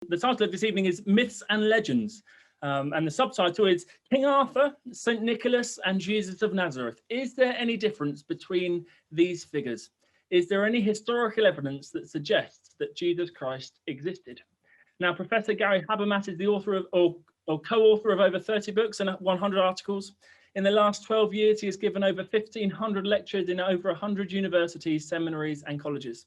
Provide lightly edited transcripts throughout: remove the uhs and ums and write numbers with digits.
The title of this evening is Myths and Legends, and the subtitle is King Arthur, St. Nicholas, and Jesus of Nazareth. Is there any difference between these figures? Is there any historical evidence that suggests that Jesus Christ existed? Now, Professor Gary Habermas is the author of, or co-author of over 30 books and 100 articles. In the last 12 years, he has given over 1,500 lectures in over 100 universities, seminaries, and colleges.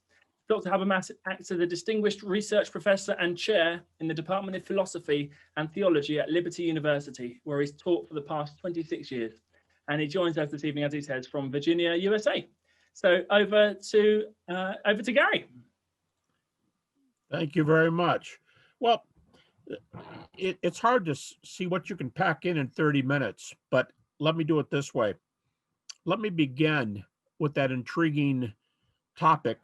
Dr. Habermas acts as a distinguished research professor and chair in the Department of Philosophy and Theology at Liberty University, where he's taught for the past 26 years. And he joins us this evening, as he says, from Virginia, USA. So over to Gary. Thank you very much. Well, it's hard to see what you can pack in 30 minutes, but let me do it this way. Let me begin with that intriguing topic,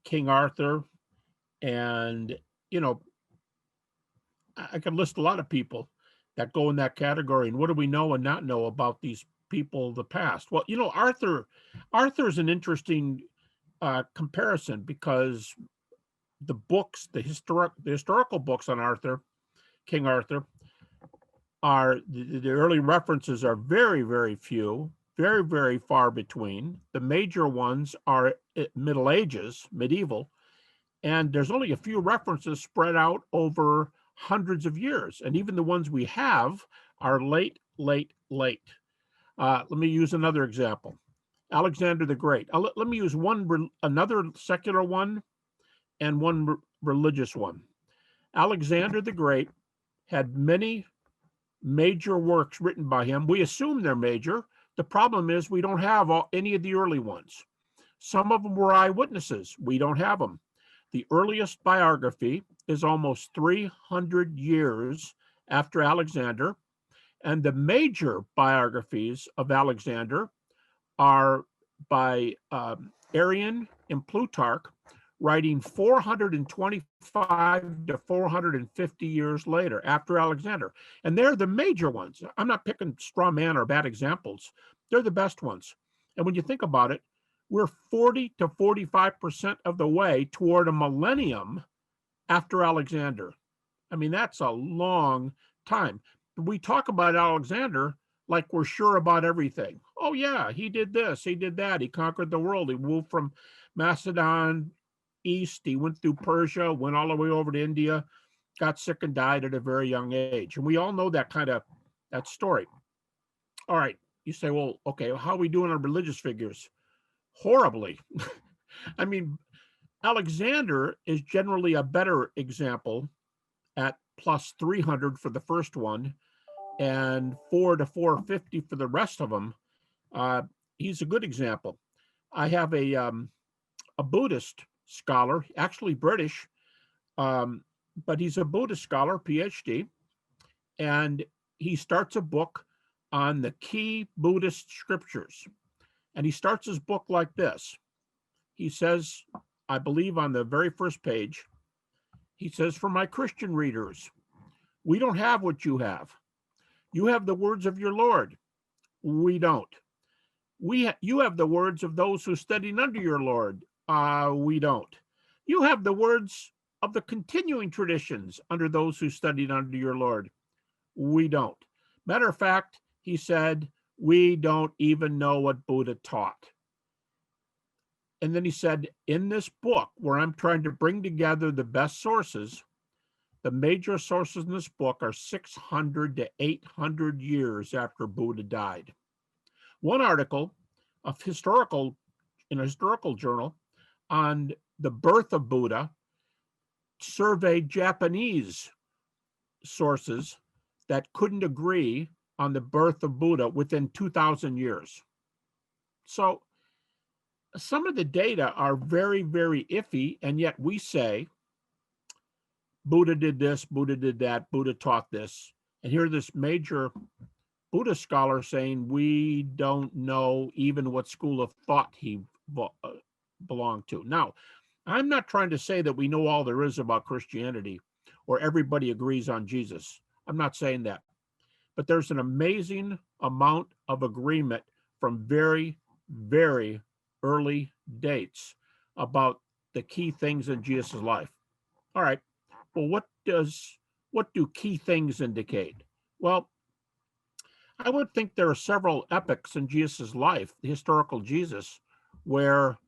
King Arthur. And, you know, I can list a lot of people that go in that category. And what do we know and not know about these people of the past? Well, you know, Arthur is an interesting comparison, because the books, the historical books on Arthur, King Arthur, are the early references are very, very few, very, very far between. The major ones are Middle Ages, medieval, and there's only a few references spread out over hundreds of years. And even the ones we have are late. Let me use another example. Alexander the Great. Let me use another secular one and one religious one. Alexander the Great had many major works written by him. We assume they're major. The problem is we don't have any of the early ones. Some of them were eyewitnesses. We don't have them. The earliest biography is almost 300 years after Alexander, and the major biographies of Alexander are by Arrian and Plutarch, writing 425 to 450 years later after Alexander. And they're the major ones. I'm not picking straw man or bad examples. They're the best ones. And when you think about it, we're 40 to 45% of the way toward a millennium after Alexander. I mean, that's a long time. We talk about Alexander like we're sure about everything. Oh yeah, he did this, he did that, he conquered the world, he moved from Macedon east, he went through Persia, went all the way over to India, got sick and died at a very young age. And we all know that story. All right, you say, well, okay, how are we doing on religious figures? Horribly. I mean, Alexander is generally a better example at plus 300 for the first one and 4 to 450 for the rest of them. He's a good example. I have a Buddhist scholar, actually British, but he's a Buddhist scholar, PhD, and he starts a book on the key Buddhist scriptures. And he starts his book like this. He says, I believe on the very first page, he says, for my Christian readers, we don't have what you have. You have the words of your Lord. We don't. You have the words of those who studied under your Lord. We don't. You have the words of the continuing traditions under those who studied under your Lord. We don't. Matter of fact, he said, we don't even know what Buddha taught. And then he said, in this book, where I'm trying to bring together the best sources, the major sources in this book are 600 to 800 years after Buddha died. One article in a historical journal on the birth of Buddha surveyed Japanese sources that couldn't agree on the birth of Buddha within 2,000 years. So some of the data are very, very iffy, and yet we say Buddha did this, Buddha did that, Buddha taught this. And here this major Buddhist scholar saying we don't know even what school of thought he belonged to. Now, I'm not trying to say that we know all there is about Christianity or everybody agrees on Jesus. I'm not saying that. But there's an amazing amount of agreement from very, very early dates about the key things in Jesus' life. All right, well, what do key things indicate? Well, I would think there are several epochs in Jesus' life, the historical Jesus, where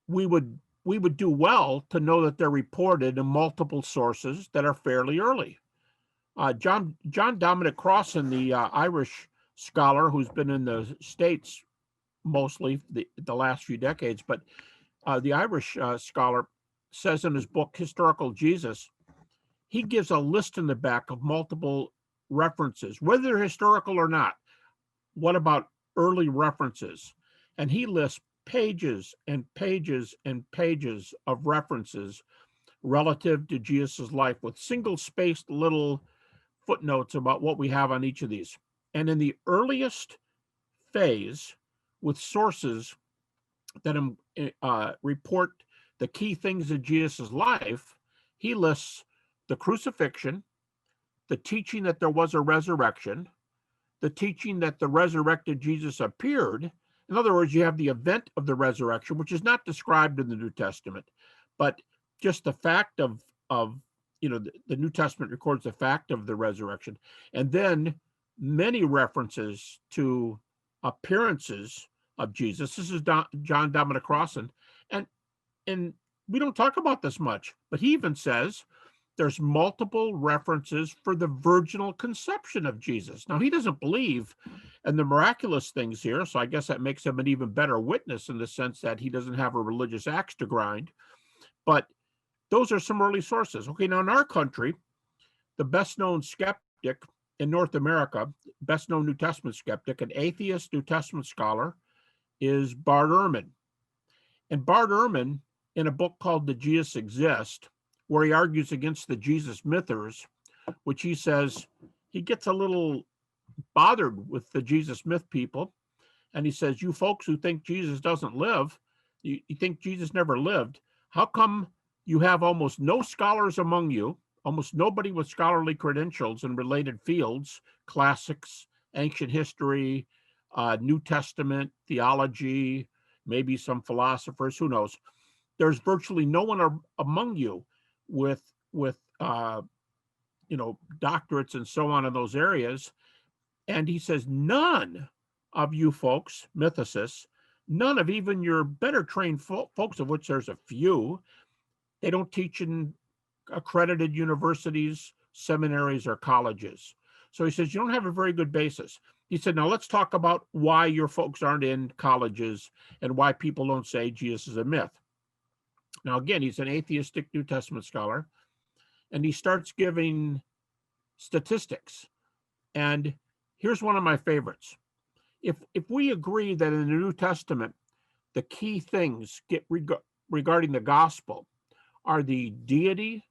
we would do well to know that they're reported in multiple sources that are fairly early. John Dominic Crossan, the Irish scholar who's been in the States mostly the last few decades, but the Irish scholar says in his book, Historical Jesus, he gives a list in the back of multiple references, whether they're historical or not. What about early references? And he lists pages and pages and pages of references relative to Jesus' life with single-spaced little footnotes about what we have on each of these. And in the earliest phase, with sources that report the key things of Jesus' life, he lists the crucifixion, the teaching that there was a resurrection, the teaching that the resurrected Jesus appeared. In other words, you have the event of the resurrection, which is not described in the New Testament, but just the fact of the New Testament records the fact of the resurrection. And then many references to appearances of Jesus. This is John Dominic Crossan. And we don't talk about this much, but he even says there's multiple references for the virginal conception of Jesus. Now, he doesn't believe in the miraculous things here, so I guess that makes him an even better witness in the sense that he doesn't have a religious axe to grind. But those are some early sources. Okay, now in our country, the best-known skeptic in North America, best-known New Testament skeptic, an atheist New Testament scholar, is Bart Ehrman. And Bart Ehrman, in a book called The Jesus Exist, where he argues against the Jesus mythers, which he says he gets a little bothered with the Jesus myth people. And he says, you folks who think Jesus doesn't live, you think Jesus never lived, how come you have almost no scholars among you, almost nobody with scholarly credentials in related fields, classics, ancient history, New Testament, theology, maybe some philosophers, who knows? There's virtually no one among you with doctorates and so on in those areas. And he says, none of you folks, mythicists, none of even your better trained folks, of which there's a few, they don't teach in accredited universities, seminaries, or colleges. So he says, you don't have a very good basis. He said, now let's talk about why your folks aren't in colleges and why people don't say Jesus is a myth. Now, again, he's an atheistic New Testament scholar, and he starts giving statistics. And here's one of my favorites. If we agree that in the New Testament, the key things regarding the gospel are the deity,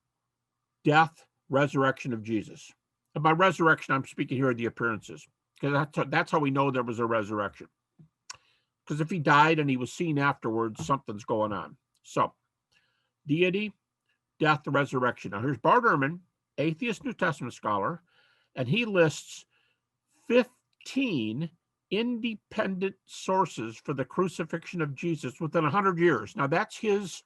death, resurrection of Jesus. And by resurrection, I'm speaking here of the appearances, because that's how we know there was a resurrection. Because if he died and he was seen afterwards, something's going on. So, deity, death, resurrection. Now, here's Bart Ehrman, atheist New Testament scholar, and he lists 15 independent sources for the crucifixion of Jesus within 100 years. Now, that's his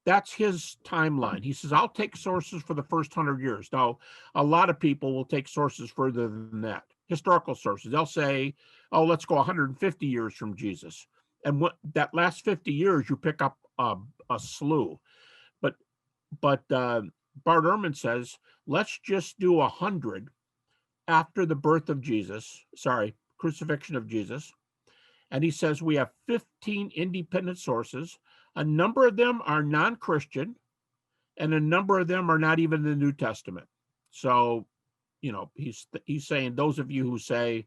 timeline. He says, I'll take sources for the first 100 years. Now, a lot of people will take sources further than that, historical sources. They'll say, oh, let's go 150 years from Jesus. And that last 50 years, you pick up a slew. But Bart Ehrman says, let's just do 100 after the birth of Jesus, crucifixion of Jesus. And he says we have 15 independent sources. A number of them are non-Christian, and a number of them are not even in the New Testament. So, he's saying those of you who say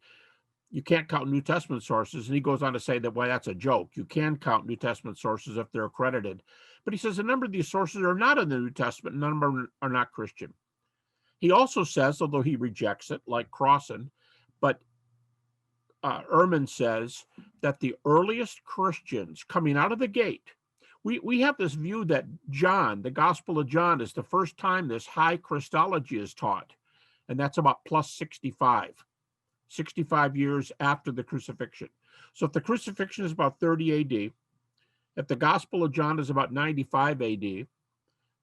you can't count New Testament sources, and he goes on to say that, well, that's a joke. You can count New Testament sources if they're accredited. But he says a number of these sources are not in the New Testament, and none of them are not Christian. He also says, although he rejects it, like Crossan, but Ehrman says that the earliest Christians coming out of the gate, we have this view that John, the Gospel of John, is the first time this high Christology is taught, and that's about plus 65 years after the crucifixion. So if the crucifixion is about 30 AD, if the Gospel of John is about 95 AD,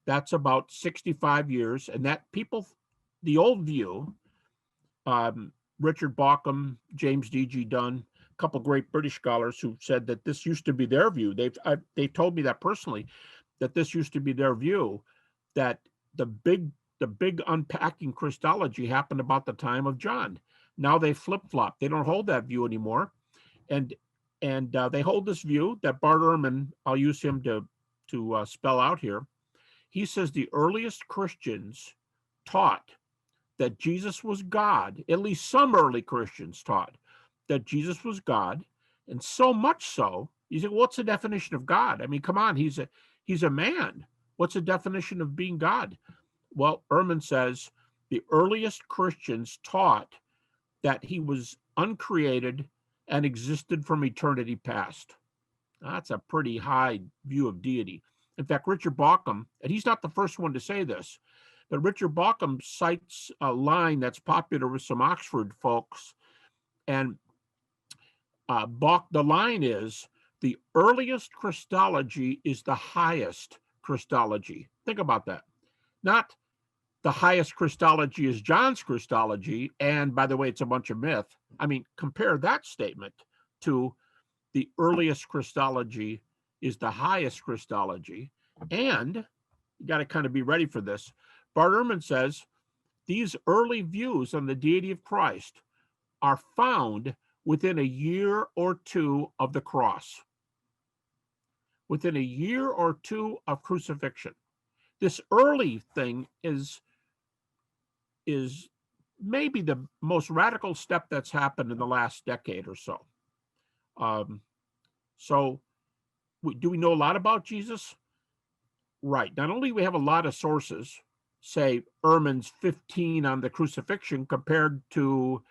That's about 65 years. And that people, the old view, Richard Bauckham, James D.G. Dunn, a couple great British scholars who said that this used to be their view. They told me that personally, that this used to be their view, that the big unpacking Christology happened about the time of John. Now they flip-flop. They don't hold that view anymore. And they hold this view that Bart Ehrman, I'll use him to spell out here. He says the earliest Christians taught that Jesus was God. At least some early Christians taught that Jesus was God, and so much so, you say, what's the definition of God? I mean, come on, he's a man. What's the definition of being God? Well, Ehrman says the earliest Christians taught that he was uncreated and existed from eternity past. That's a pretty high view of deity. In fact, Richard Bauckham, and he's not the first one to say this, but Richard Bauckham cites a line that's popular with some Oxford folks, and the line is, the earliest Christology is the highest Christology. Think about that. Not the highest Christology is John's Christology, and by the way, it's a bunch of myth. I mean, compare that statement to the earliest Christology is the highest Christology, and you got to kind of be ready for this. Bart Ehrman says these early views on the deity of Christ are found within a year or two of the cross, within a year or two of crucifixion. This early thing is maybe the most radical step that's happened in the last decade or so. So do we know a lot about Jesus? Right. Not only do we have a lot of sources, say Ehrman's 15 on the crucifixion compared to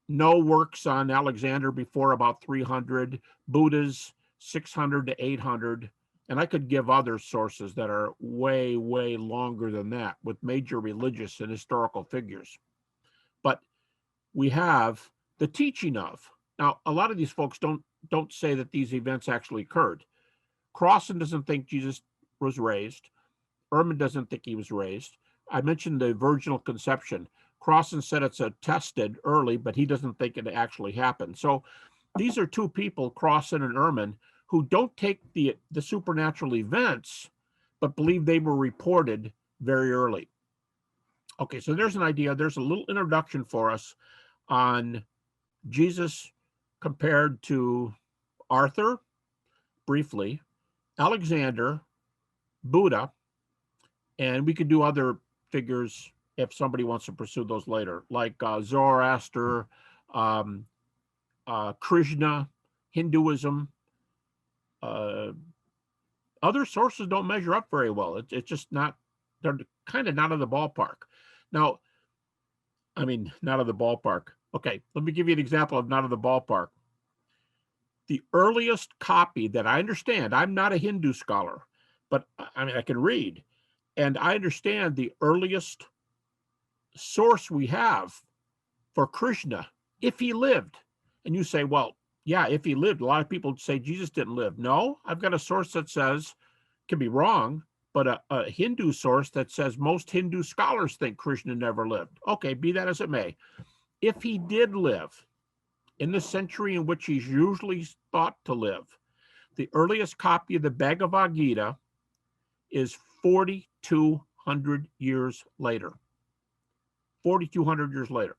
no works on Alexander before about 300, Buddha's 600 to 800, and I could give other sources that are way, way longer than that with major religious and historical figures. But we have the teaching of. Now, a lot of these folks don't say that these events actually occurred. Crossan doesn't think Jesus was raised. Ehrman doesn't think he was raised. I mentioned the virginal conception. Crossan said it's attested early, but he doesn't think it actually happened. So these are two people, Crossan and Ehrman, who don't take the supernatural events, but believe they were reported very early. Okay, so there's an idea. There's a little introduction for us on Jesus compared to Arthur, briefly, Alexander, Buddha, and we could do other figures if somebody wants to pursue those later, like Zoroaster, Krishna, Hinduism. Other sources don't measure up very well. It's just not, they're kind of not in the ballpark. Now, I mean, not of the ballpark. Okay, let me give you an example of not of the ballpark. The earliest copy that I understand, I'm not a Hindu scholar, but I mean, I can read, and I understand the earliest source we have for Krishna, if he lived. And you say, well, yeah, if he lived. A lot of people say Jesus didn't live. No, I've got a source that says, can be wrong, but a Hindu source that says most Hindu scholars think Krishna never lived. Okay, be that as it may. If he did live in the century in which he's usually thought to live, the earliest copy of the Bhagavad Gita is 4,200 years later. 4,200 years later.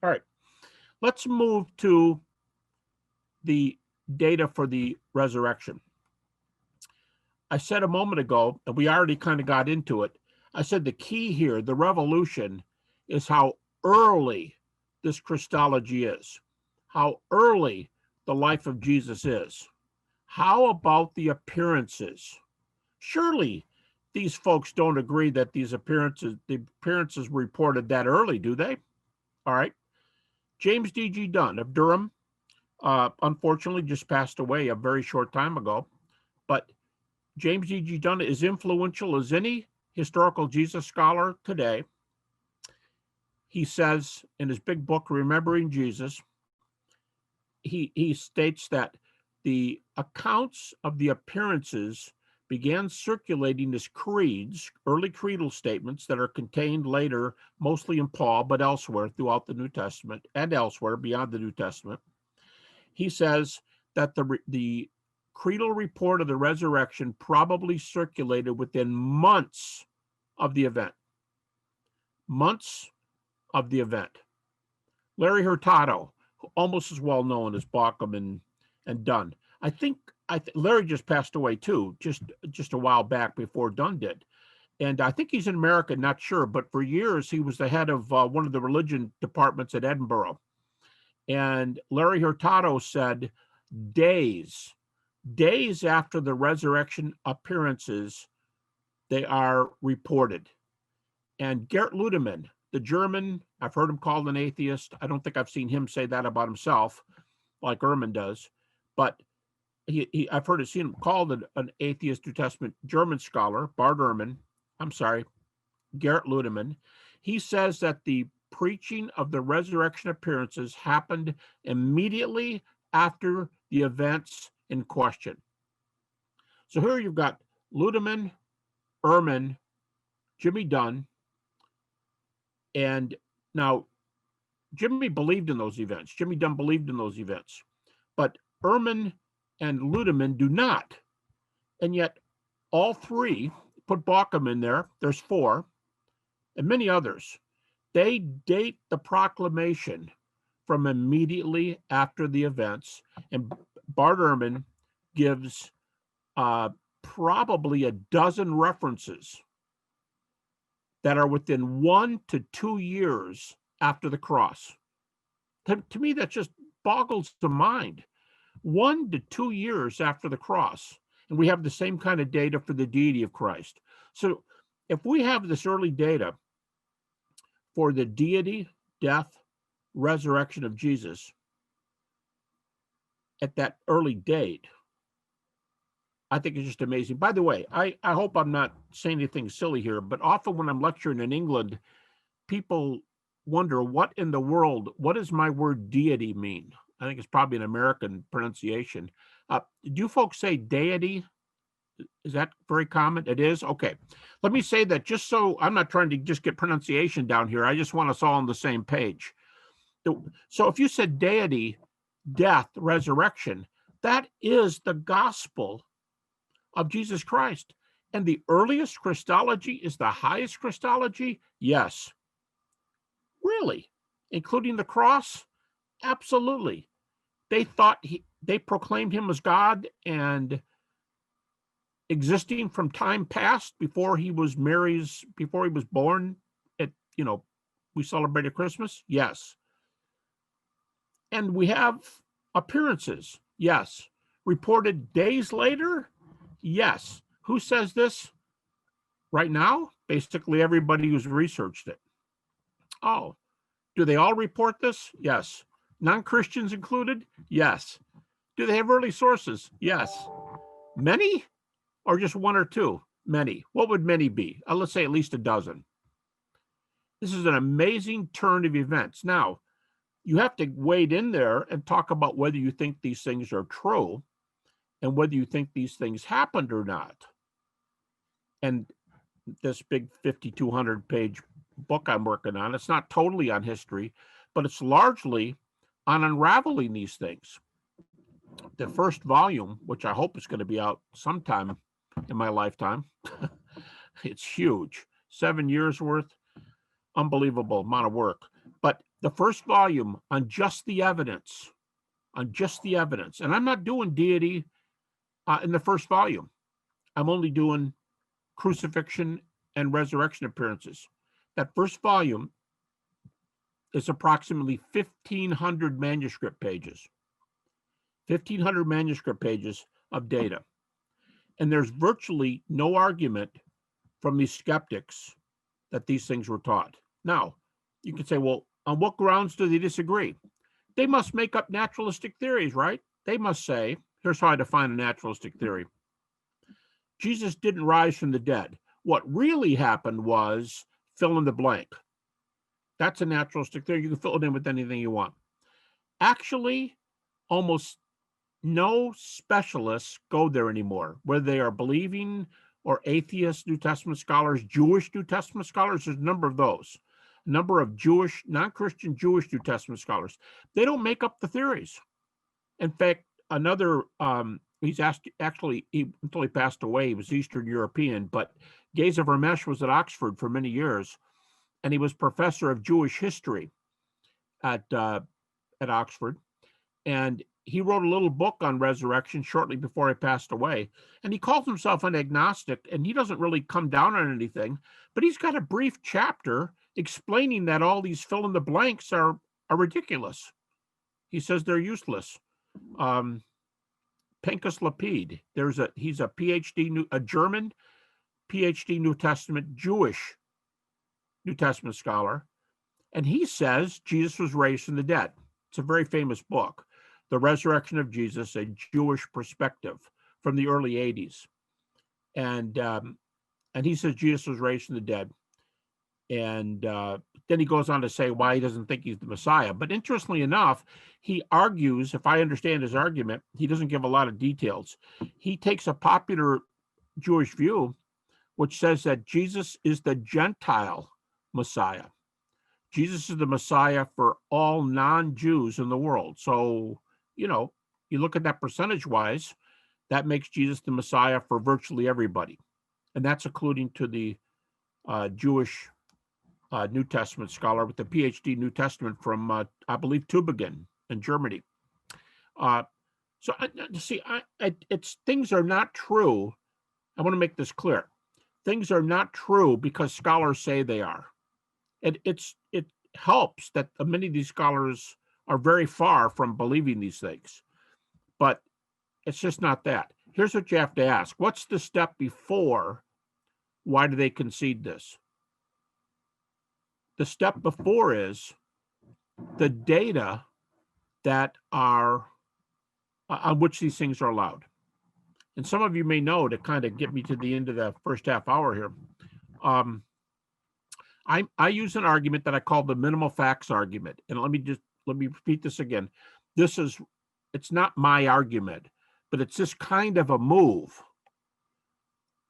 All right, let's move to the data for the resurrection. I said a moment ago, and we already kind of got into it, I said the key here, the revolution, is how early this Christology is, how early the life of Jesus is. How about the appearances? Surely these folks don't agree that the appearances were reported that early, do they? All right. James D.G. Dunn of Durham, unfortunately just passed away a very short time ago, but James D.G. Dunn is influential as any historical Jesus scholar today. He says in his big book, Remembering Jesus, he states that the accounts of the appearances began circulating as creeds, early creedal statements that are contained later, mostly in Paul, but elsewhere throughout the New Testament and elsewhere beyond the New Testament. He says that the creedal report of the resurrection probably circulated within months of the event. Months of the event. Larry Hurtado, almost as well known as Bauckham and Dunn. I think Larry just passed away too, just a while back before Dunn did. And I think he's in America, not sure, but for years he was the head of one of the religion departments at Edinburgh. And Larry Hurtado said days after the resurrection appearances, they are reported. And Gert Ludemann, the German, I've heard him called an atheist. I don't think I've seen him say that about himself, like Ehrman does, but I've seen him called an atheist New Testament German scholar, Bart Ehrman. I'm sorry, Gert Ludemann. He says that the preaching of the resurrection appearances happened immediately after the events in question. So here you've got Ludemann, Ehrman, Jimmy Dunn, and now Jimmy believed in those events. Jimmy Dunn believed in those events, but Ehrman and Ludemann do not. And yet all three, put Bauckham in there, there's four, and many others, they date the proclamation from immediately after the events. And Bart Ehrman gives probably a dozen references that are within 1 to 2 years after the cross. To me, that just boggles the mind. 1 to 2 years after the cross. And we have the same kind of data for the deity of Christ. So if we have this early data for the deity, death, resurrection of Jesus at that early date, I think it's just amazing. By the way, I hope I'm not saying anything silly here, but often when I'm lecturing in England, people wonder what in the world, what does my word deity mean? I think it's probably an American pronunciation. Do you folks say deity? Is that very common? It is? Okay. Let me say that just so I'm not trying to just get pronunciation down here. I just want us all on the same page. So if you said deity, death, resurrection, that is the gospel of Jesus Christ. And the earliest Christology is the highest Christology? Yes. Really? Including the cross? Absolutely. They thought they proclaimed him as God and existing from time past before he was born we celebrated Christmas. Yes. And we have appearances. Yes. Reported days later. Yes. Who says this right now? Basically everybody who's researched it. Oh, do they all report this? Yes. Non-Christians included? Yes. Do they have early sources? Yes. Many? Or just one or two? Many. What would many be? Let's say at least a dozen. This is an amazing turn of events. Now, you have to wade in there and talk about whether you think these things are true and whether you think these things happened or not. And this big 5,200-page book I'm working on, it's not totally on history, but it's largely on unraveling these things. The first volume, which I hope is going to be out sometime in my lifetime, it's huge, 7 years worth, unbelievable amount of work. But the first volume on just the evidence, and I'm not doing deity in the first volume. I'm only doing crucifixion and resurrection appearances. That first volume is approximately 1,500 manuscript pages. 1,500 manuscript pages of data. And there's virtually no argument from these skeptics that these things were taught. Now, you can say, well, on what grounds do they disagree? They must make up naturalistic theories, right? They must say, here's how I define a naturalistic theory. Jesus didn't rise from the dead. What really happened was fill in the blank. That's a naturalistic theory. You can fill it in with anything you want. Actually, almost no specialists go there anymore, whether they are believing or atheist New Testament scholars, Jewish New Testament scholars. There's a number of those, a number of Jewish, non-Christian Jewish New Testament scholars. They don't make up the theories. In fact, another, he's until he passed away, he was Eastern European, but Gary Habermas was at Oxford for many years, and he was professor of Jewish history at Oxford. And he wrote a little book on resurrection shortly before he passed away. And he calls himself an agnostic, and he doesn't really come down on anything, but he's got a brief chapter explaining that all these fill in the blanks are ridiculous. He says they're useless. Pinchas Lapid, he's a PhD, a German PhD New Testament Jewish New Testament scholar, and he says Jesus was raised from the dead. It's a very famous book, The Resurrection of Jesus, a Jewish Perspective, from the early 80s. And he says Jesus was raised from the dead. And then he goes on to say why he doesn't think he's the Messiah. But interestingly enough, he argues, if I understand his argument, he doesn't give a lot of details. He takes a popular Jewish view, which says that Jesus is the Gentile Messiah. Jesus is the Messiah for all non-Jews in the world. So, you look at that percentage-wise, that makes Jesus the Messiah for virtually everybody. And that's according to the Jewish New Testament scholar with the PhD New Testament from, I believe, Tübingen in Germany. It's things are not true. I want to make this clear. Things are not true because scholars say they are. It helps that many of these scholars are very far from believing these things, but it's just not that. Here's what you have to ask. What's the step before? Why do they concede this? The step before is the data that are on which these things are allowed. And some of you may know, to kind of get me to the end of the first half hour here, I use an argument that I call the minimal facts argument. And let me repeat this again. It's not my argument, but it's this kind of a move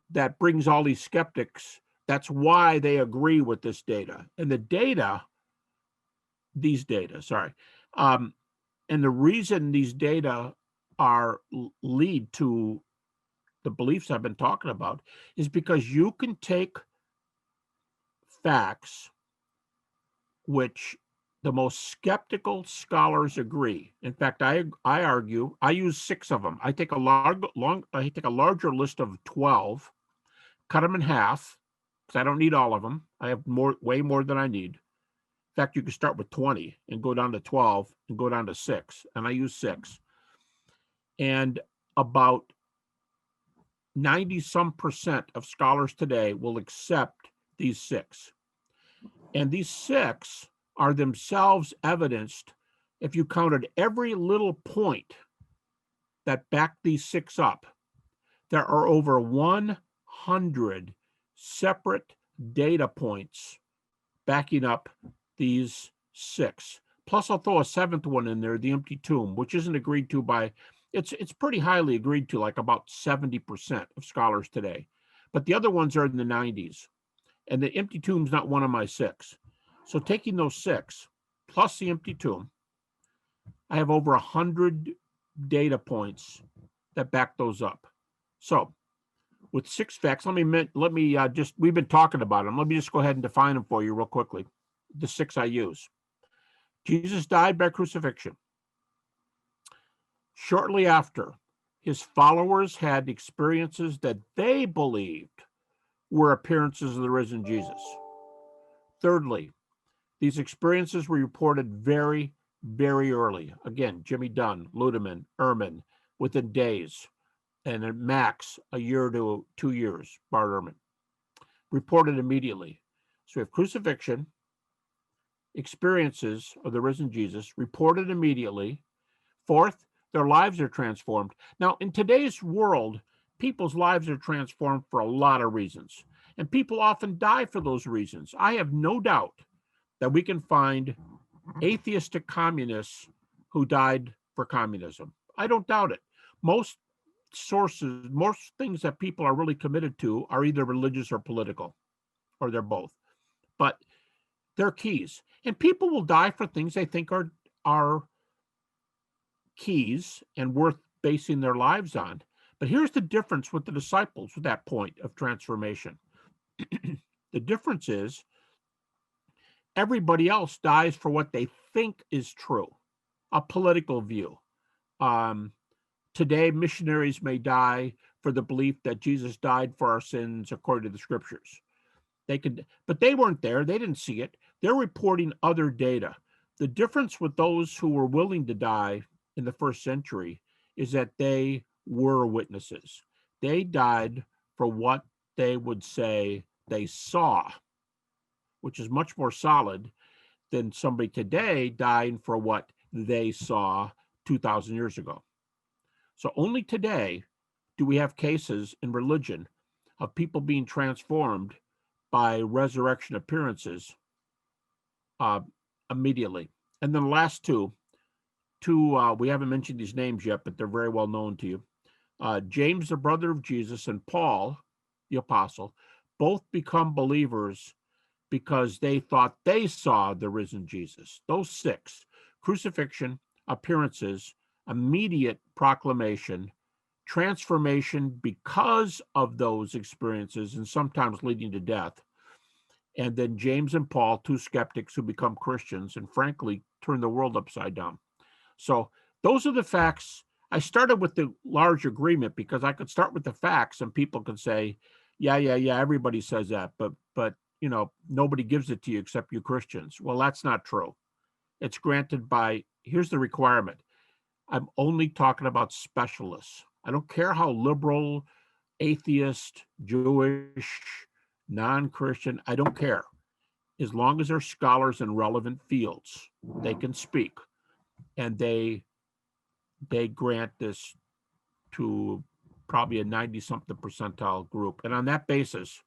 that brings all these skeptics. That's why they agree with this data. And and the reason these data lead to the beliefs I've been talking about is because you can take facts which the most skeptical scholars agree. In fact, I argue, I use 6 of them. I take a larger list of 12, cut them in half, because I don't need all of them. I have way more than I need. In fact, you can start with 20 and go down to 12 and go down to 6, and I use 6. And about 90% of scholars today will accept these 6. And these 6 are themselves evidenced if you counted every little point that backed these 6 up. There are over 100 separate data points backing up these 6. Plus, I'll throw a 7th one in there, the empty tomb, which isn't agreed to by, it's pretty highly agreed to, like about 70% of scholars today. But the other ones are in the 90s. And the empty tomb's not one of my 6. So taking those 6 plus the empty tomb, I have over 100 data points that back those up. So with 6 facts, we've been talking about them. Let me just go ahead and define them for you real quickly. The 6 I use. Jesus died by crucifixion. Shortly after, his followers had experiences that they believed were appearances of the risen Jesus. Thirdly, these experiences were reported very, very early. Again, Jimmy Dunn, Ludeman, Ehrman, within days, and at max a year to 2 years, Bart Ehrman. Reported immediately. So we have crucifixion, experiences of the risen Jesus, reported immediately. Fourth, their lives are transformed. Now, in today's world, people's lives are transformed for a lot of reasons, and people often die for those reasons. I have no doubt that we can find atheistic communists who died for communism. I don't doubt it. Most sources, most things that people are really committed to are either religious or political, or they're both. But they're keys. And people will die for things they think are keys and worth basing their lives on. But here's the difference with the disciples with that point of transformation. The difference is everybody else dies for what they think is true, a political view. Today, missionaries may die for the belief that Jesus died for our sins according to the scriptures. But they weren't there. They didn't see it. They're reporting other data. The difference with those who were willing to die in the first century is that they were witnesses. They died for what they would say they saw, which is much more solid than somebody today dying for what they saw 2,000 years ago. So only today do we have cases in religion of people being transformed by resurrection appearances immediately. And then the last two, we haven't mentioned these names yet, but they're very well known to you. James, the brother of Jesus, and Paul, the apostle, both become believers because they thought they saw the risen Jesus. Those six: crucifixion, appearances, immediate proclamation, transformation because of those experiences, and sometimes leading to death. And then James and Paul, two skeptics who become Christians and frankly turn the world upside down. So those are the facts. I started with the large agreement because I could start with the facts and people could say, yeah, everybody says that, but you know, nobody gives it to you except you Christians. Well, that's not true. It's granted by, here's the requirement. I'm only talking about specialists. I don't care how liberal, atheist, Jewish, non-Christian, I don't care. As long as they're scholars in relevant fields, they can speak. And they grant this to probably a 90-something percentile group. And on that basis,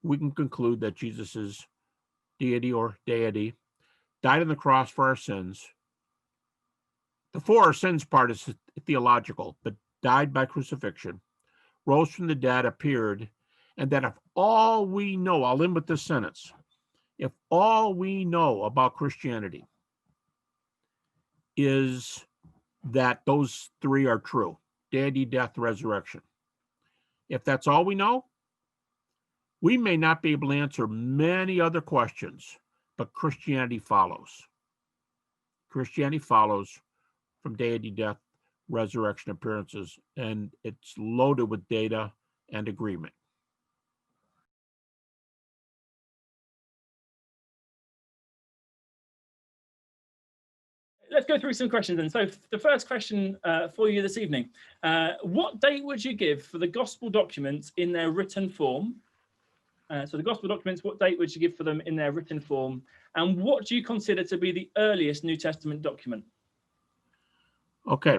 we can conclude that Jesus is deity or deity, died on the cross for our sins. The for our sins part is theological, but died by crucifixion, rose from the dead, appeared, and that if all we know, I'll end with this sentence, if all we know about Christianity is that those three are true, deity, death, resurrection, if that's all we know, we may not be able to answer many other questions, but Christianity follows. Christianity follows from deity, death, resurrection, appearances, and it's loaded with data and agreement. Let's go through some questions then. So the first question for you this evening, what date would you give for the gospel documents in their written form? So the gospel documents, what date would you give for them in their written form? And what do you consider to be the earliest New Testament document? Okay.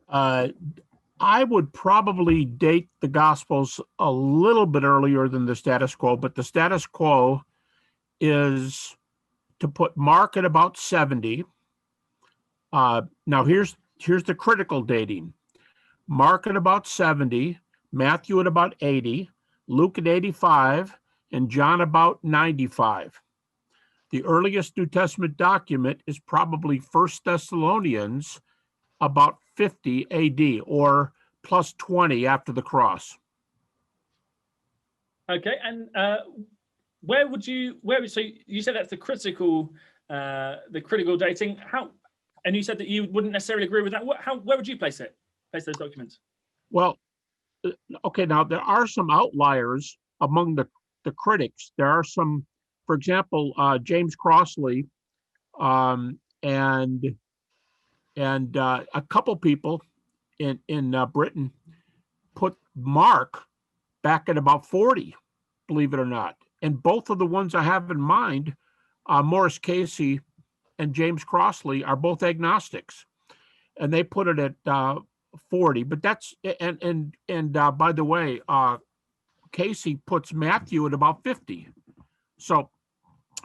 I would probably date the Gospels a little bit earlier than the status quo, but the status quo is to put Mark at about 70. Now here's the critical dating. Mark at about 70, Matthew at about 80, Luke at 85, and John about 95. The earliest New Testament document is probably 1 Thessalonians about 50 AD, or plus 20 after the cross. Okay, and so you said that's the critical dating. And you said that you wouldn't necessarily agree with that. Where would you place those documents? Well, okay, now there are some outliers among the critics. There are some, for example, James Crossley, and a couple people in Britain put Mark back at about 40, believe it or not. And both of the ones I have in mind, Morris Casey and James Crossley, are both agnostics, and they put it at 40. But that's and by the way, Casey puts Matthew at about 50. So,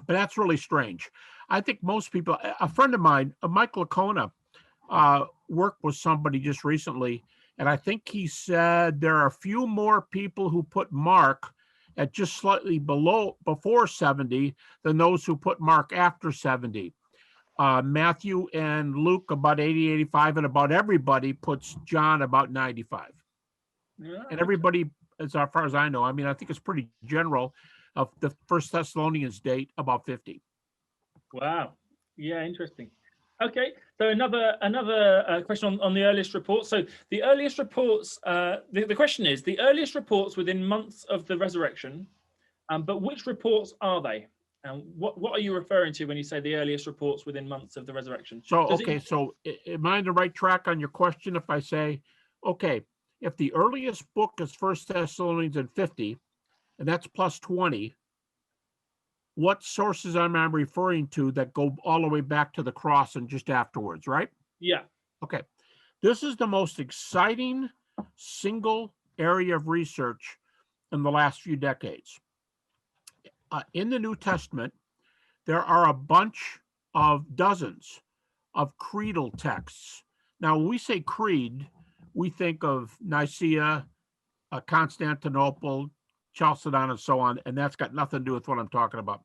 but that's really strange. I think most people. A friend of mine, Mike Lacona, work with somebody just recently, and I think he said there are a few more people who put Mark at just slightly before 70 than those who put Mark after 70. Matthew and Luke about 80, 85, and about everybody puts John about 95. Yeah, And everybody, as far as I know, I mean, I think it's pretty general, of the First Thessalonians date about 50. wow. Yeah, interesting. Okay, so another question on the earliest reports. So the earliest reports, the question is, the earliest reports within months of the resurrection, but which reports are they? And what are you referring to when you say the earliest reports within months of the resurrection? So, okay, so am I on the right track on your question if I say, okay, if the earliest book is First Thessalonians and 50, and that's plus 20, what sources am I referring to that go all the way back to the cross and just afterwards, right? Yeah. Okay. This is the most exciting single area of research in the last few decades. In the New Testament, there are a bunch of dozens of creedal texts. Now, when we say creed, we think of Nicaea, Constantinople, Chalcedon, and so on, and that's got nothing to do with what I'm talking about.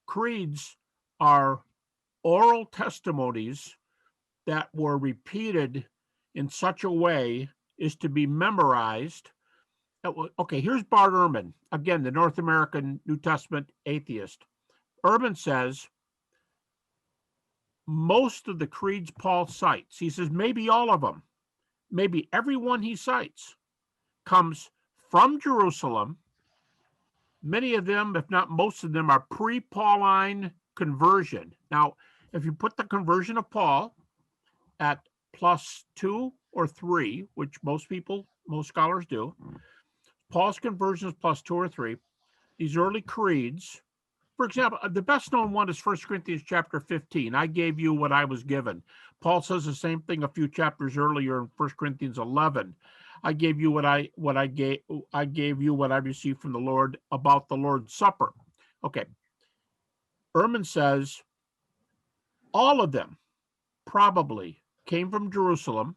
Creeds are oral testimonies that were repeated in such a way as to be memorized. Okay, here's Bart Ehrman, again, the North American New Testament atheist. Ehrman says most of the creeds Paul cites, he says maybe all of them, maybe every one he cites, comes from Jerusalem. Many of them, if not most of them, are pre-Pauline conversion. Now, if you put the conversion of Paul at plus 2 or 3, which most scholars do, Paul's conversion is plus 2 or 3. These early creeds, for example, the best known one is 1 Corinthians chapter 15. I gave you what I was given. Paul says the same thing a few chapters earlier in 1 Corinthians 11. I gave you what I received from the Lord about the Lord's Supper. Okay. Ehrman says all of them probably came from Jerusalem,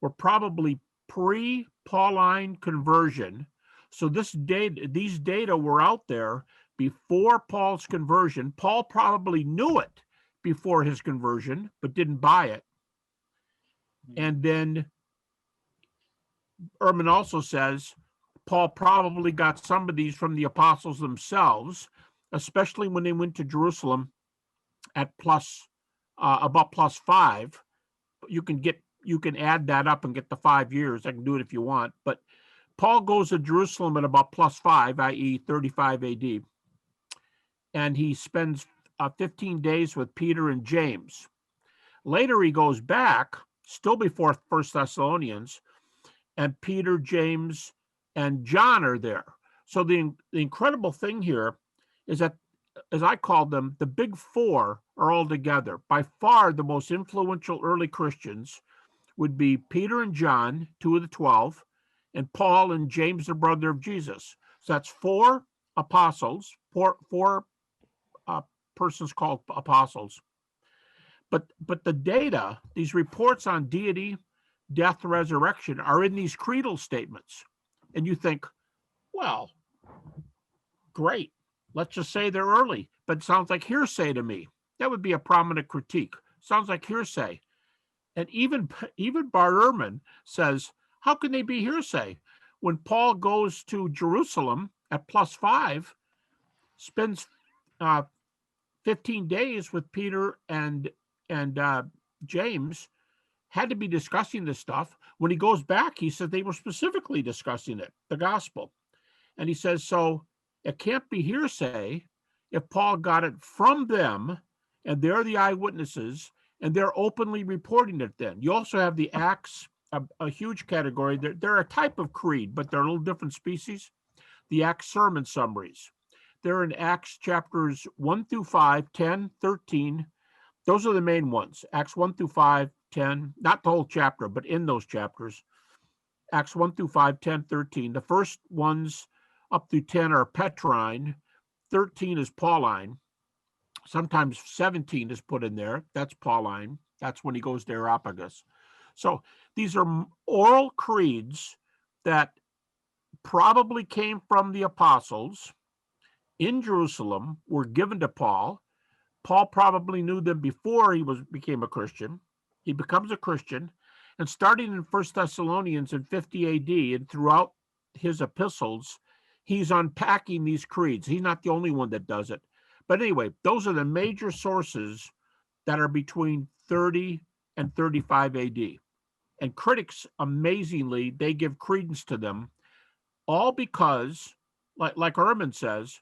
were probably pre-Pauline conversion. So these data were out there before Paul's conversion. Paul probably knew it before his conversion, but didn't buy it. And then Ehrman also says Paul probably got some of these from the apostles themselves, especially when they went to Jerusalem at about plus 5. You can add that up and get the 5 years. I can do it if you want. But Paul goes to Jerusalem at about plus 5, i.e. 35 AD. And he spends 15 days with Peter and James. Later he goes back, still before 1 Thessalonians, and Peter, James, and John are there. So the incredible thing here is that, as I called them, the big four are all together. By far the most influential early Christians would be Peter and John, 2 of the 12, and Paul and James, the brother of Jesus. So that's 4 apostles, four persons called apostles. But the data, these reports on deity, death, resurrection, are in these creedal statements. And you think, well, great. Let's just say they're early, but it sounds like hearsay to me. That would be a prominent critique. Sounds like hearsay. And even Bart Ehrman says, how can they be hearsay? When Paul goes to Jerusalem at plus 5, spends 15 days with Peter and James, had to be discussing this stuff. When he goes back, he said they were specifically discussing it, the gospel. And he says, so it can't be hearsay if Paul got it from them, and they're the eyewitnesses, and they're openly reporting it then. You also have the Acts, a huge category. They're a type of creed, but they're a little different species. The Acts sermon summaries. They're in Acts chapters 1 through 5, 10, 13. Those are the main ones. Acts 1 through 5, 10, not the whole chapter, but in those chapters. Acts 1 through 5, 10, 13. The first ones up through 10 are Petrine. 13 is Pauline. Sometimes 17 is put in there. That's Pauline. That's when he goes to Areopagus. So these are oral creeds that probably came from the apostles in Jerusalem, were given to Paul. Paul probably knew them before he became a Christian. He becomes a Christian, and starting in 1 Thessalonians in 50 AD and throughout his epistles, he's unpacking these creeds. He's not the only one that does it. But anyway, those are the major sources that are between 30 and 35 AD. And critics, amazingly, they give credence to them, all because, like Ehrman says,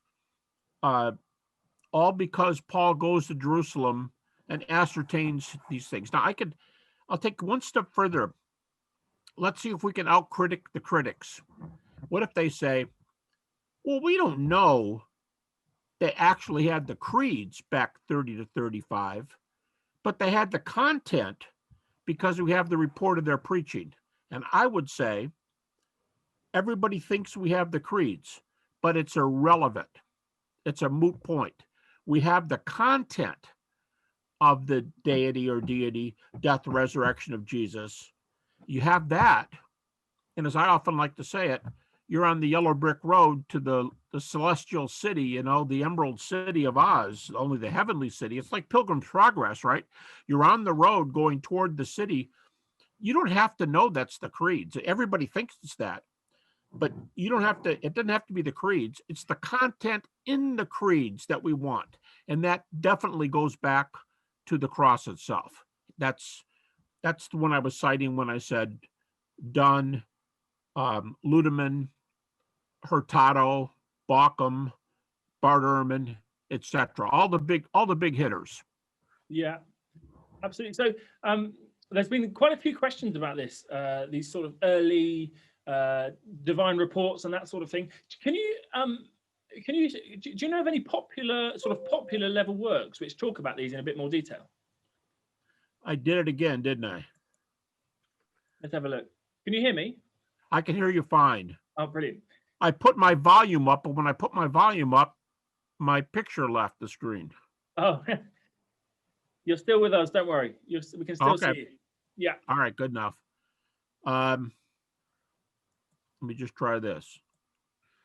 all because Paul goes to Jerusalem and ascertains these things. Now, I'll take one step further. Let's see if we can outcritic the critics. What if they say, well, we don't know they actually had the creeds back 30 to 35, but they had the content because we have the report of their preaching. And I would say, everybody thinks we have the creeds, but it's irrelevant. It's a moot point. We have the content of the deity or deity, death, resurrection of Jesus. You have that. And as I often like to say it, you're on the yellow brick road to the celestial city, the emerald city of Oz, only the heavenly city. It's like Pilgrim's Progress, right? You're on the road going toward the city. You don't have to know that's the creeds. Everybody thinks it's that. But you don't have to, it doesn't have to be the creeds. It's the content in the creeds that we want. And that definitely goes back to the cross itself. That's the one I was citing when I said Dunn, Ludemann, Hurtado, Bauckham, Bart Ehrman, etc. All the big hitters. Yeah, absolutely. So there's been quite a few questions about this, these sort of early divine reports and that sort of thing. Do you know of any popular level works which talk about these in a bit more detail? I did it again, didn't I? Let's have a look. Can you hear me? I can hear you fine. Oh, brilliant. I put my volume up, but when I put my volume up, my picture left the screen. Oh, you're still with us. Don't worry. We can still see you. Yeah. All right, good enough. Let me just try this.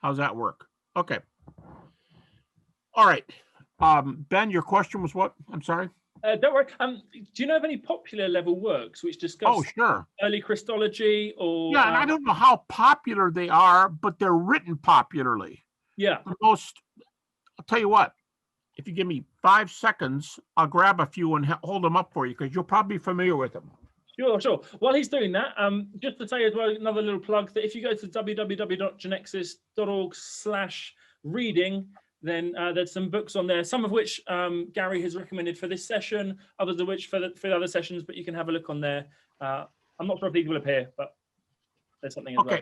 How's that work? Okay. All right. Ben, your question was what? I'm sorry. Don't worry. Do you know of any popular level works which discuss early Christology or? Yeah, and I don't know how popular they are, but they're written popularly. Yeah. I'll tell you what. If you give me 5 seconds, I'll grab a few and hold them up for you because you'll probably be familiar with them. Sure. While he's doing that, just to say as well, another little plug that if you go to www.genexis.org/reading, then there's some books on there, some of which Gary has recommended for this session, others of which for the other sessions, but you can have a look on there. I'm not sure if these will appear, but there's something as well.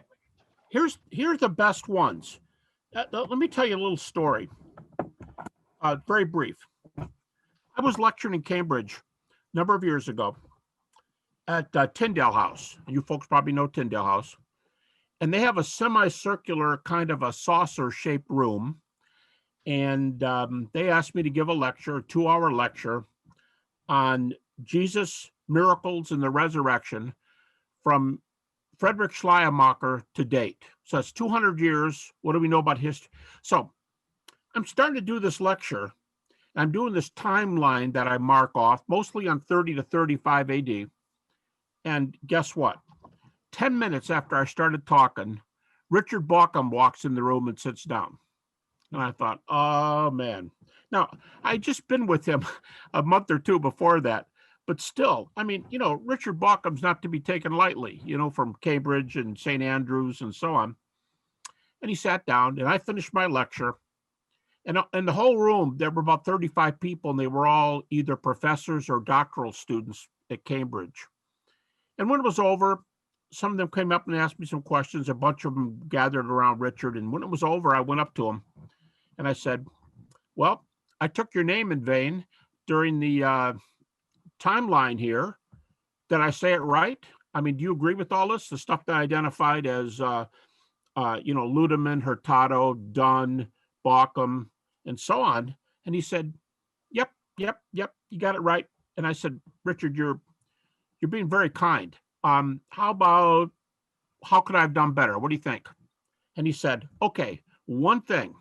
Here's the best ones. Let me tell you a little story. Very brief. I was lecturing in Cambridge a number of years ago at Tyndale House. You folks probably know Tyndale House. And they have a semicircular kind of a saucer-shaped room. And they asked me to give a 2-hour lecture on Jesus, miracles, and the resurrection from Friedrich Schleiermacher to date. So that's 200 years. What do we know about history? So I'm starting to do this lecture. I'm doing this timeline that I mark off, mostly on 30 to 35 AD. And guess what? 10 minutes after I started talking, Richard Bauckham walks in the room and sits down. And I thought, oh, man. Now, I'd just been with him a month or two before that. But still, I mean, Richard Bauckham's not to be taken lightly, from Cambridge and St. Andrews and so on. And he sat down, and I finished my lecture. And in the whole room, there were about 35 people, and they were all either professors or doctoral students at Cambridge. And when it was over, some of them came up and asked me some questions. A bunch of them gathered around Richard. And when it was over, I went up to him and I said, well, I took your name in vain during the timeline here. Did I say it right? I mean, do you agree with all this? The stuff that I identified as, Ludemann, Hurtado, Dunn, Bauckham, and so on. And he said, yep, you got it right. And I said, Richard, you're being very kind. how could I have done better? What do you think? And he said, okay, one thing.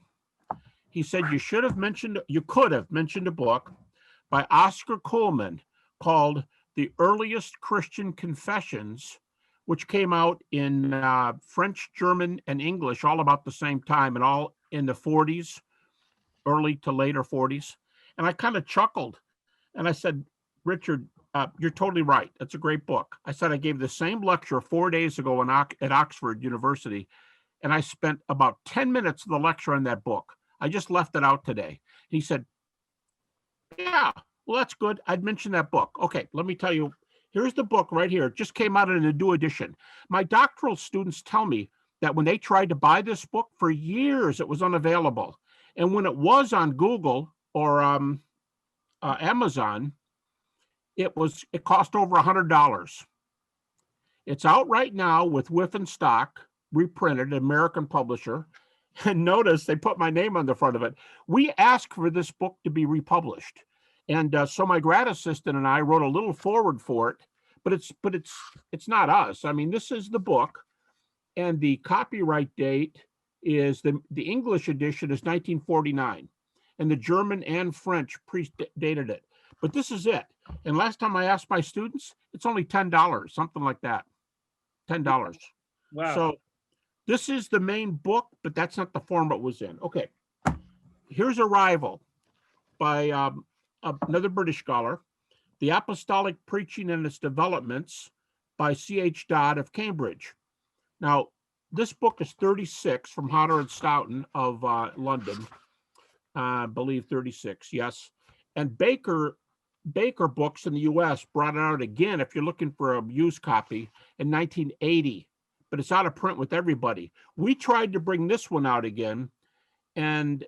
He said, you could have mentioned a book by Oscar Cullmann called The Earliest Christian Confessions, which came out in French, German, and English all about the same time, and all in the 40s, early to later 40s. And I kind of chuckled. And I said, Richard, you're totally right. That's a great book. I said, I gave the same lecture 4 days ago at Oxford University, and I spent about 10 minutes of the lecture on that book. I just left it out today. He said, yeah, well, that's good. I'd mentioned that book. Okay, let me tell you, here's the book right here. It just came out in a new edition. My doctoral students tell me that when they tried to buy this book for years, it was unavailable. And when it was on Google or Amazon, it cost over $100. It's out right now with Whiffen Stock, reprinted, American publisher. And notice they put my name on the front of it. We asked for this book to be republished. And so my grad assistant and I wrote a little forward for it, but it's not us. I mean, this is the book, and the copyright date is the English edition is 1949, and the German and French predated it. But this is it. And last time I asked my students, it's only $10, something like that. $10. Wow. So this is the main book, but that's not the form it was in. Okay. Here's a rival by another British scholar, The Apostolic Preaching and Its Developments by C.H. Dodd of Cambridge. Now, this book is 36 from Hodder and Stoughton of London. I believe 36, yes. And Baker Books in the U.S. brought it out again, if you're looking for a used copy, in 1980. But it's out of print with everybody. We tried to bring this one out again, and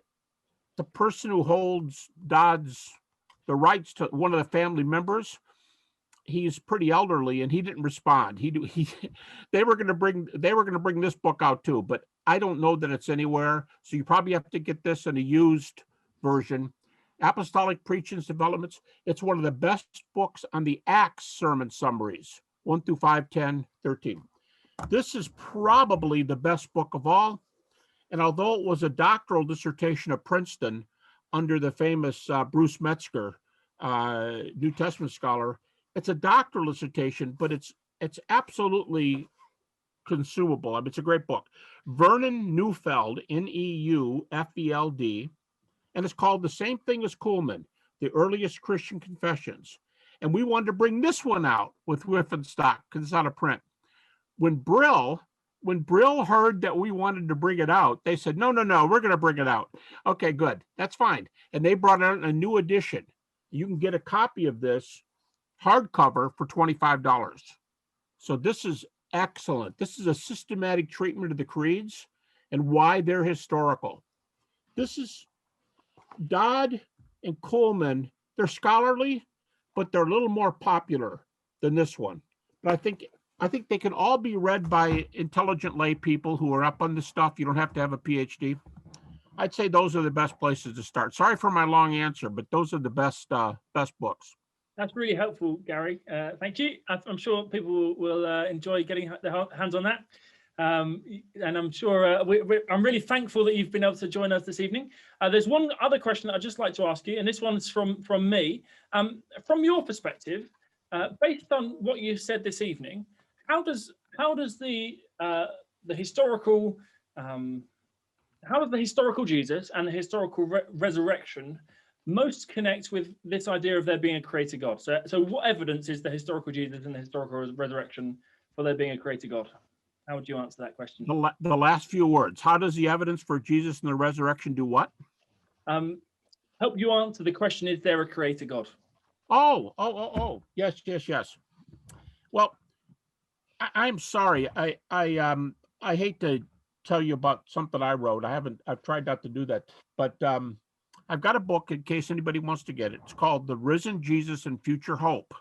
the person who holds the rights to one of the family members, he's pretty elderly, and he didn't respond. They were going to bring this book out too, but I don't know that it's anywhere. So you probably have to get this in a used version. Apostolic Preaching's Developments. It's one of the best books on the Acts sermon summaries, 1 through 5, 10, 13. This is probably the best book of all. And although it was a doctoral dissertation at Princeton under the famous Bruce Metzger, New Testament scholar, it's a doctoral dissertation, but it's absolutely consumable. I mean, it's a great book. Vernon Neufeld, Neufeld, and it's called the same thing as Cullmann, The Earliest Christian Confessions. And we wanted to bring this one out with Whiffen Stock because it's out of print. When Brill heard that we wanted to bring it out, they said, no, we're going to bring it out. Okay, good. That's fine. And they brought out a new edition. You can get a copy of this hardcover for $25. So this is excellent. This is a systematic treatment of the creeds and why they're historical. This is Dodd and Cullmann. They're scholarly, but they're a little more popular than this one. But I think they can all be read by intelligent lay people who are up on this stuff. You don't have to have a PhD. I'd say those are the best places to start. Sorry for my long answer, but those are the best books. That's really helpful, Gary. Thank you. I'm sure people will enjoy getting their hands on that. And I'm sure I'm really thankful that you've been able to join us this evening. There's one other question that I'd just like to ask you, and this one's from me. From your perspective, based on what you said this evening, how does the historical Jesus and the historical resurrection most connect with this idea of there being a creator God? So what evidence is the historical Jesus and the historical resurrection for there being a creator God? How would you answer that question? The last few words. How does the evidence for Jesus and the resurrection do what? Help you answer the question, is there a creator God? Oh. Yes. Well, I'm sorry. I hate to tell you about something I wrote. I've tried not to do that, but I've got a book in case anybody wants to get it. It's called The Risen Jesus and Future Hope,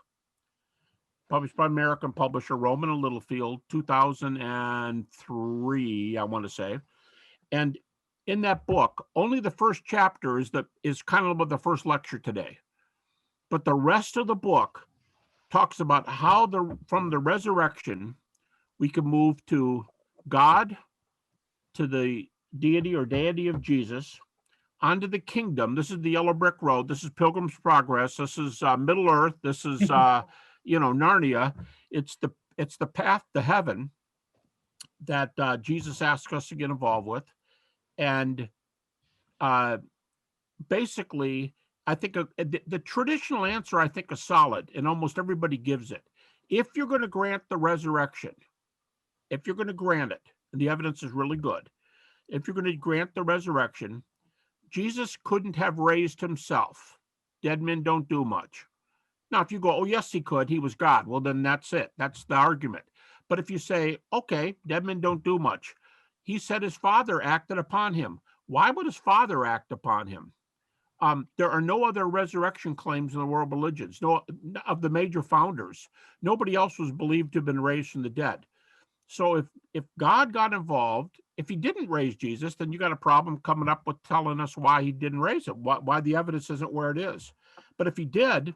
published by American publisher Rowman and Littlefield, 2003, I want to say. And in that book, only the first chapter is kind of the first lecture today. But the rest of the book talks about how from the resurrection we can move to God, to the deity or deity of Jesus, onto the kingdom. This is the yellow brick road. This is Pilgrim's Progress. This is Middle Earth. This is Narnia. It's the path to heaven that Jesus asks us to get involved with, and basically, I think the traditional answer, I think, is solid, and almost everybody gives it. If you're going to grant the resurrection, if you're going to grant it, and the evidence is really good, if you're going to grant the resurrection, Jesus couldn't have raised himself. Dead men don't do much. Now, if you go, oh, yes, he could, he was God, well, then that's it. That's the argument. But if you say, okay, dead men don't do much, he said his Father acted upon him. Why would his Father act upon him? There are no other resurrection claims in the world religions, no of the major founders. Nobody else was believed to have been raised from the dead. So if God got involved, if he didn't raise Jesus, then you got a problem coming up with telling us why he didn't raise him, why the evidence isn't where it is. But if he did,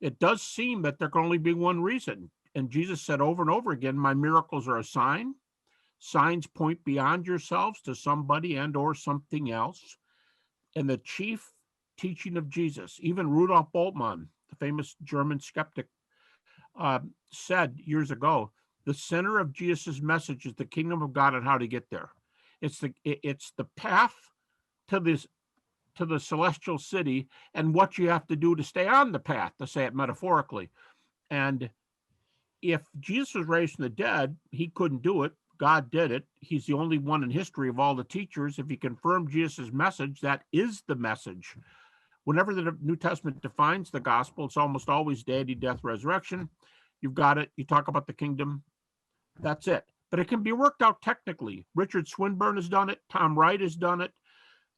it does seem that there can only be one reason. And Jesus said over and over again, my miracles are a sign. Signs point beyond yourselves to somebody and or something else. And the chief teaching of Jesus, even Rudolf Bultmann, the famous German skeptic, said years ago, the center of Jesus' message is the kingdom of God and how to get there. It's the path to the celestial city and what you have to do to stay on the path, to say it metaphorically. And if Jesus was raised from the dead, he couldn't do it. God did it. He's the only one in history of all the teachers. If he confirmed Jesus' message, that is the message. Whenever the New Testament defines the gospel, it's almost always deity, death, resurrection. You've got it. You talk about the kingdom. That's it. But it can be worked out technically. Richard Swinburne has done it. Tom Wright has done it.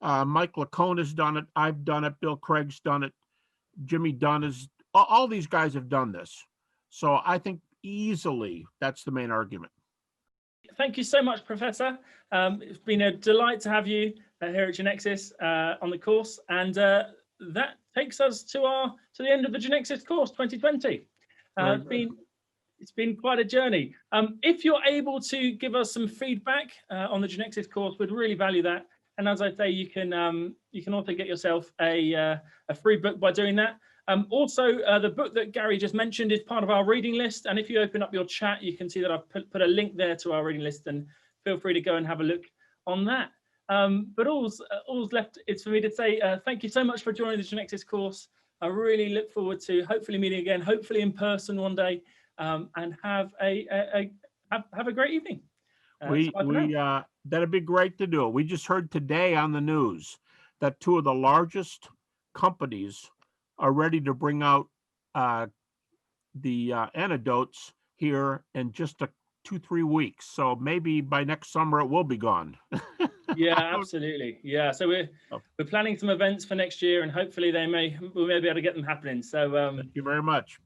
Mike Lacone has done it. I've done it. Bill Craig's done it. Jimmy Dunn has. All these guys have done this. So I think easily that's the main argument. Thank you so much, Professor. It's been a delight to have you here at Genexis on the course, and that takes us to the end of the Genexis course 2020. It's been quite a journey. If you're able to give us some feedback on the Genexis course, we'd really value that. And as I say, you can also get yourself a free book by doing that. Also, the book that Gary just mentioned is part of our reading list. And if you open up your chat, you can see that I've put a link there to our reading list, and feel free to go and have a look on that. But all's left is for me to say thank you so much for joining the Genexis course. I really look forward to hopefully meeting again, hopefully in person one day, and have a great evening. That'd be great to do. We just heard today on the news that two of the largest companies are ready to bring out the antidotes here in just 2-3 weeks. So maybe by next summer it will be gone. Yeah, absolutely. Yeah, so we're planning some events for next year, and hopefully we may be able to get them happening. So thank you very much.